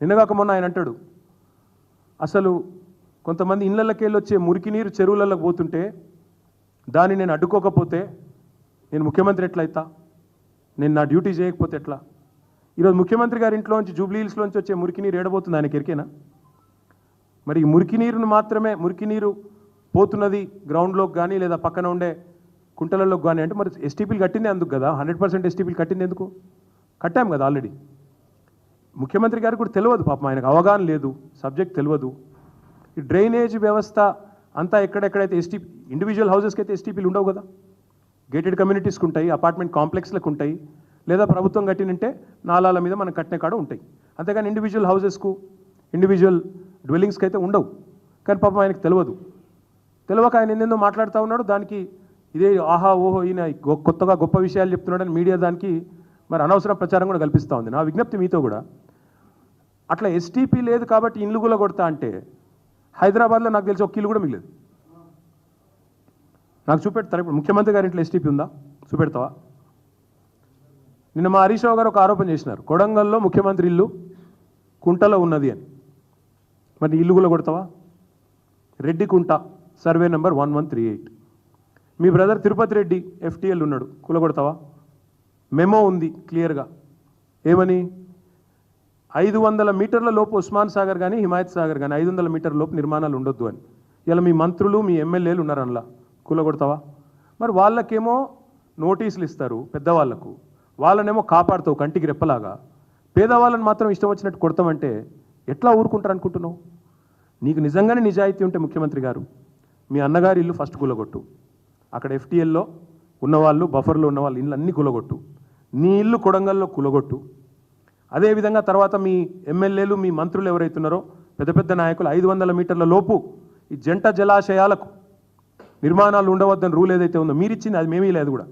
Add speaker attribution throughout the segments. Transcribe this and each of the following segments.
Speaker 1: నిన్నగాక మొన్న ఆయన అంటాడు అసలు కొంతమంది ఇళ్ళకెళ్ళి వచ్చే మురికి నీరు చెరువులకు పోతుంటే దాన్ని నేను అడ్డుకోకపోతే నేను ముఖ్యమంత్రి ఎట్లయితా, నేను నా డ్యూటీ చేయకపోతే ఎట్లా? ఈరోజు ముఖ్యమంత్రి గారి ఇంట్లోంచి జూబ్లీ హిల్స్లోంచి వచ్చే మురికి నీరు ఏడబోతుంది ఆయనకి ఎరికేనా? మరి ఈ మురికి నీరును మాత్రమే మురికి నీరు పోతున్నది గ్రౌండ్లోకి కానీ లేదా పక్కన ఉండే కుంటలలోకి కానీ అంటే మరి ఎస్టీపీలు కట్టిందే అందుకు కదా, 100% ఎస్టీపీలు కట్టింది ఎందుకు? కట్టాం కదా ఆల్రెడీ. ముఖ్యమంత్రి గారికి కూడా తెలియదు పాపం, ఆయనకు అవగాహన లేదు, సబ్జెక్ట్ తెలియదు. ఈ డ్రైనేజ్ వ్యవస్థ అంతా ఎక్కడెక్కడైతే ఎస్టీపీ ఇండివిజువల్ హౌసెస్కి అయితే ఎస్టీపీలు ఉండవు కదా, గేటెడ్ కమ్యూనిటీస్కి ఉంటాయి, అపార్ట్మెంట్ కాంప్లెక్స్లకు ఉంటాయి, లేదా ప్రభుత్వం కట్టినంటే నాలాల మీద మనం కట్టిన కాడ ఉంటాయి. అంతేగాని ఇండివిజువల్ హౌసెస్కు ఇండివిజువల్ డ్వెల్లింగ్స్కి అయితే ఉండవు. కానీ పాపం ఆయనకు తెలియక ఆయన ఎన్నెందో మాట్లాడుతూ ఉన్నాడు. దానికి ఇదే ఆహా ఓహో ఈయన కొత్తగా గొప్ప విషయాలు చెప్తున్నాడని మీడియా దానికి మరి అనవసర ప్రచారం కూడా కల్పిస్తూ ఉంది. నా విజ్ఞప్తి మీతో కూడా, అట్లా ఎస్టీపీ లేదు కాబట్టి ఇల్లు కూడా కొడతా అంటే హైదరాబాద్లో నాకు తెలిసి ఒక ఇల్లు కూడా మిగలేదు. నాకు చూపెడతారు. ఇప్పుడు ముఖ్యమంత్రి గారి ఇంట్లో ఎస్టీపీ ఉందా? చూపెడతావా? నిన్న మా హరీష్ రావు గారు ఒక ఆరోపణ చేసినారు, కొడంగల్లో ముఖ్యమంత్రి ఇల్లు కుంటలో ఉన్నది అని. మరి ఇల్లు కూడా కొడతావా? రెడ్డి కుంట సర్వే నెంబర్ 1138. మీ బ్రదర్ తిరుపతి రెడ్డి FTL ఉన్నాడు, కూలగొడతావా? మెమో ఉంది క్లియర్గా, ఏమని 500 మీటర్ల లోపు ఉస్మాన్ సాగర్ కానీ హిమాయత్ సాగర్ కానీ 500 మీటర్ల లోపు నిర్మాణాలు ఉండొద్దు అని. ఇలా మీ మంత్రులు మీ ఎమ్మెల్యేలు ఉన్నారు అందులో, కూలగొడతావా? మరి వాళ్ళకేమో నోటీసులు ఇస్తారు పెద్దవాళ్లకు, వాళ్ళనేమో కాపాడుతావు కంటికి రెప్పలాగా, పేదవాళ్ళని మాత్రం ఇష్టం వచ్చినట్టు కొడతామంటే ఎట్లా ఊరుకుంటారు అనుకుంటున్నావు? నీకు నిజంగానే నిజాయితీ ఉంటే ముఖ్యమంత్రి గారు, మీ అన్నగారి ఇల్లు ఫస్ట్ కూలగొట్టు, అక్కడ FTLలో ఉన్నవాళ్ళు బఫర్లో ఉన్న వాళ్ళ ఇల్లు అన్నీ కూలగొట్టు, నీ ఇల్లు కొడంగల్లో కూలగొట్టు. అదేవిధంగా తర్వాత మీ ఎమ్మెల్యేలు మీ మంత్రులు ఎవరైతున్నారో పెద్ద పెద్ద నాయకులు 500 మీటర్ల లోపు ఈ జంట జలాశయాలకు నిర్మాణాలు ఉండవద్దని రూల్ ఏదైతే ఉందో మీరు ఇచ్చింది, అది మేమీ లేదు కూడా.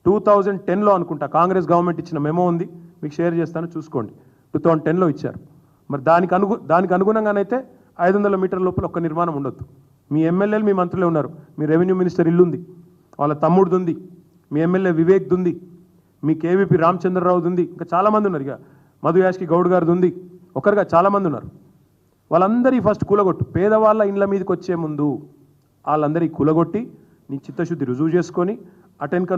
Speaker 1: 2010లో అనుకుంటా కాంగ్రెస్ గవర్నమెంట్ ఇచ్చిన మెమో ఉంది, మీకు షేర్ చేస్తాను చూసుకోండి. 2010లో ఇచ్చారు. మరి దానికి అనుగుణంగానైతే 500 మీటర్ల లోపల ఒక్క నిర్మాణం ఉండొద్దు. మీ ఎమ్మెల్యేలు మీ మంత్రులే ఉన్నారు, మీ రెవెన్యూ మినిస్టర్ ఇల్లు ఉంది, వాళ్ళ తమ్ముడిది ఉంది, మీ ఎమ్మెల్యే వివేక్ది ఉంది, మీ KVP రామచంద్రరావుది ఉంది, ఇంకా చాలామంది ఉన్నారు. ఇక మధు యాష్కి గౌడ్ గారిది ఉంది, ఒకరిగా చాలామంది ఉన్నారు. వాళ్ళందరికీ ఫస్ట్ కూలగొట్టు. పేదవాళ్ళ ఇండ్ల మీదకి వచ్చే ముందు వాళ్ళందరికీ కూలగొట్టి నీ చిత్తశుద్ధి రుజువు చేసుకొని అటెన్క